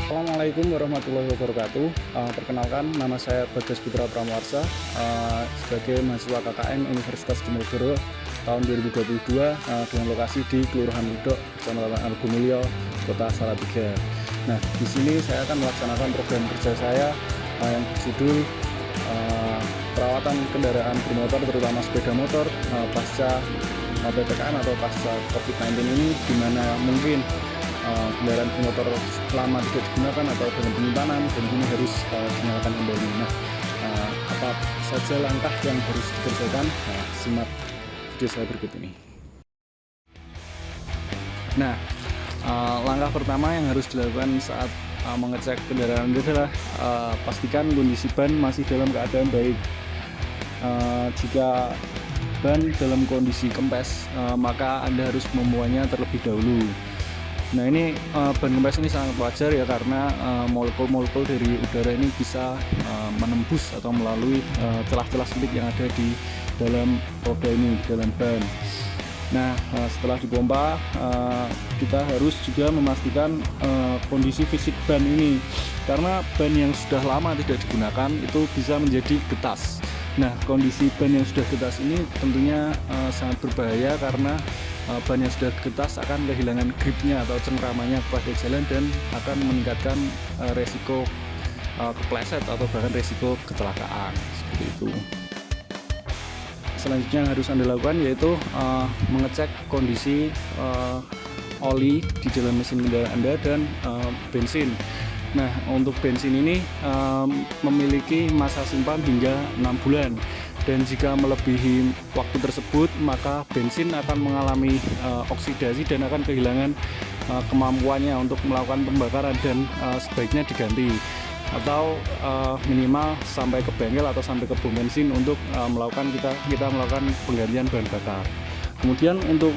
Assalamualaikum warahmatullahi wabarakatuh. Perkenalkan, nama saya Bagas Putra Pramuarsa, sebagai mahasiswa KKN Universitas Diponegoro tahun 2022, dengan lokasi di Kelurahan Ludok, Kecamatan Argomulyo, Kota Salatiga. Nah, di sini saya akan melaksanakan program kerja saya yang berjudul perawatan kendaraan bermotor, terutama sepeda motor pasca PPKM atau pasca COVID-19 ini, di mana mungkin kendaraan bermotor lama tidak digunakan atau dalam penyimpanan dan ini harus dinyalakan kembali. Nah, apa saja langkah yang harus dikerjakan? Nah, simak video saya berikut ini. Nah, langkah pertama yang harus dilakukan saat mengecek kendaraan adalah pastikan kondisi ban masih dalam keadaan baik. Jika ban dalam kondisi kempes, maka Anda harus membuangnya terlebih dahulu. Nah, ini ban kempes ini sangat wajar ya, karena molekul-molekul dari udara ini bisa menembus atau melalui celah-celah sempit yang ada di dalam roda ini, di dalam ban. Nah, setelah dipompa, kita harus juga memastikan kondisi fisik ban ini, karena ban yang sudah lama tidak digunakan itu bisa menjadi getas. Nah, kondisi ban yang sudah getas ini tentunya sangat berbahaya, karena ban yang sudah getas akan kehilangan gripnya atau cengkramannya pada jalan dan akan meningkatkan resiko kepleset atau bahkan resiko kecelakaan, seperti itu. Selanjutnya yang harus Anda lakukan yaitu mengecek kondisi oli di dalam mesin kendaraan Anda dan bensin. Nah, untuk bensin ini memiliki masa simpan hingga 6 bulan. Dan jika melebihi waktu tersebut, maka bensin akan mengalami oksidasi dan akan kehilangan kemampuannya untuk melakukan pembakaran dan sebaiknya diganti, atau minimal sampai ke bengkel atau sampai ke pom bensin untuk kita melakukan penggantian bahan bakar. Kemudian untuk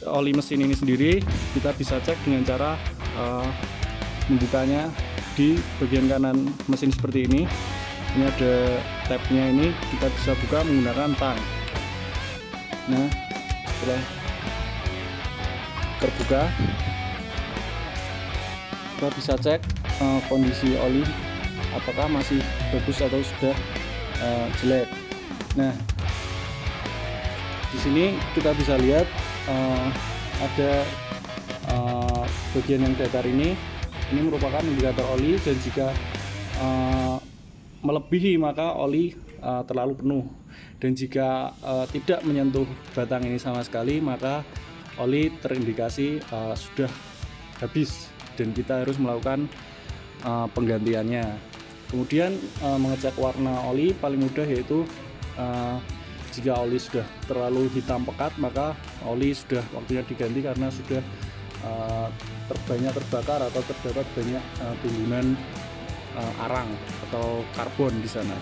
oli mesin ini sendiri kita bisa cek dengan cara membukanya di bagian kanan mesin seperti ini. Ini ada tabnya, ini kita bisa buka menggunakan tang. Nah, setelah terbuka, kita bisa cek kondisi oli apakah masih bagus atau sudah jelek. Nah, di sini kita bisa lihat ada bagian yang datar ini merupakan indikator oli, dan jika melebihi maka oli terlalu penuh, dan jika tidak menyentuh batang ini sama sekali maka oli terindikasi sudah habis dan kita harus melakukan penggantiannya. Kemudian mengecek warna oli paling mudah yaitu jika oli sudah terlalu hitam pekat maka oli sudah waktunya diganti, karena sudah banyak terbakar atau terdapat banyak timbunan arang atau karbon di sana.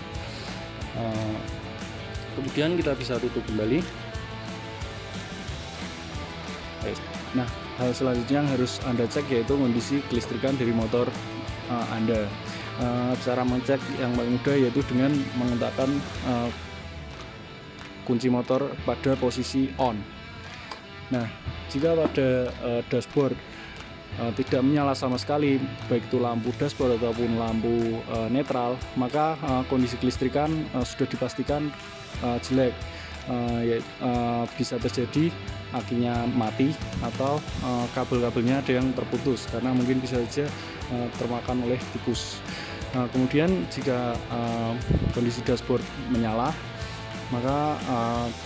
Kemudian kita bisa tutup kembali. Nah, hal selanjutnya yang harus Anda cek yaitu kondisi kelistrikan dari motor Anda. Cara mengecek yang paling mudah yaitu dengan meletakkan kunci motor pada posisi on. Nah, jika pada dashboard tidak menyala sama sekali, baik itu lampu dashboard ataupun lampu netral, maka kondisi kelistrikan sudah dipastikan jelek. Bisa terjadi akinya mati atau kabel-kabelnya ada yang terputus, karena mungkin bisa saja termakan oleh tikus. Kemudian jika kondisi dashboard menyala, maka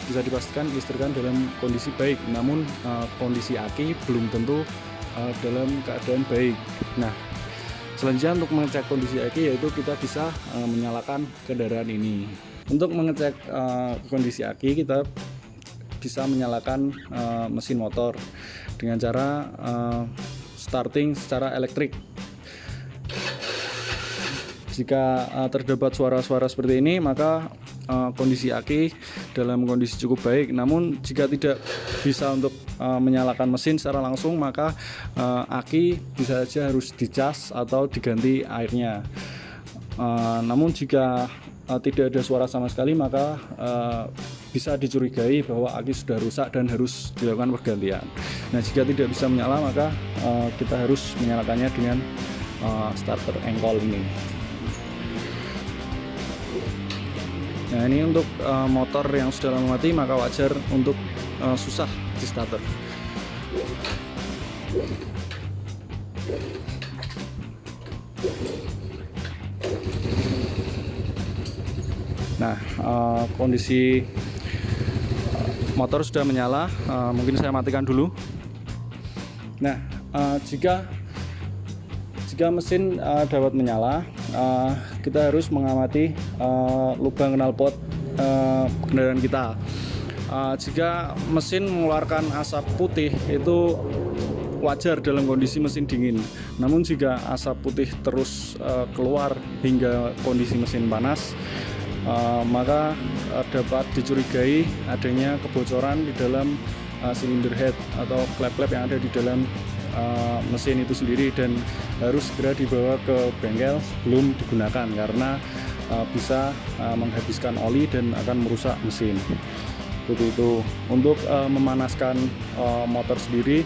bisa dipastikan kelistrikan dalam kondisi baik, namun kondisi aki belum tentu dalam keadaan baik. Nah, selanjutnya untuk mengecek kondisi aki yaitu kita bisa menyalakan kendaraan ini. Untuk mengecek kondisi aki, kita bisa menyalakan mesin motor dengan cara starting secara elektrik. Jika terdapat suara-suara seperti ini, maka kondisi aki dalam kondisi cukup baik. Namun jika tidak bisa untuk menyalakan mesin secara langsung, maka aki bisa saja harus dicas atau diganti airnya. Namun jika tidak ada suara sama sekali, maka bisa dicurigai bahwa aki sudah rusak dan harus dilakukan pergantian. Nah, jika tidak bisa menyala, maka kita harus menyalakannya dengan starter engkol ini. Nah, ini untuk motor yang sudah lama mati, maka wajar untuk susah di starter. Nah, kondisi motor sudah menyala. Mungkin saya matikan dulu. Nah, jika mesin dapat menyala, kita harus mengamati lubang knalpot kendaraan kita. Jika mesin mengeluarkan asap putih, itu wajar dalam kondisi mesin dingin. Namun jika asap putih terus keluar hingga kondisi mesin panas, maka dapat dicurigai adanya kebocoran di dalam silinder head atau klep-klep yang ada di dalam mesin itu sendiri, dan harus segera dibawa ke bengkel sebelum digunakan karena bisa menghabiskan oli dan akan merusak mesin. Seperti itu. Untuk memanaskan motor sendiri,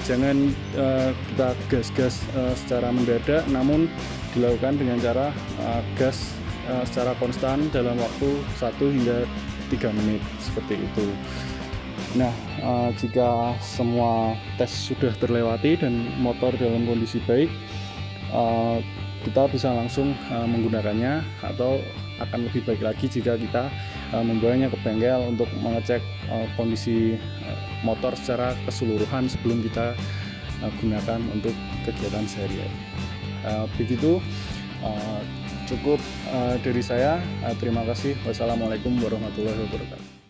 jangan kita gas-gas secara mendadak, namun dilakukan dengan cara gas secara konstan dalam waktu 1 hingga 3 menit seperti itu. Nah, jika semua tes sudah terlewati dan motor dalam kondisi baik, kita bisa langsung menggunakannya, atau akan lebih baik lagi jika kita membawanya ke bengkel untuk mengecek kondisi motor secara keseluruhan sebelum kita gunakan untuk kegiatan sehari-hari. Begitu cukup dari saya. Terima kasih. Wassalamualaikum warahmatullahi wabarakatuh.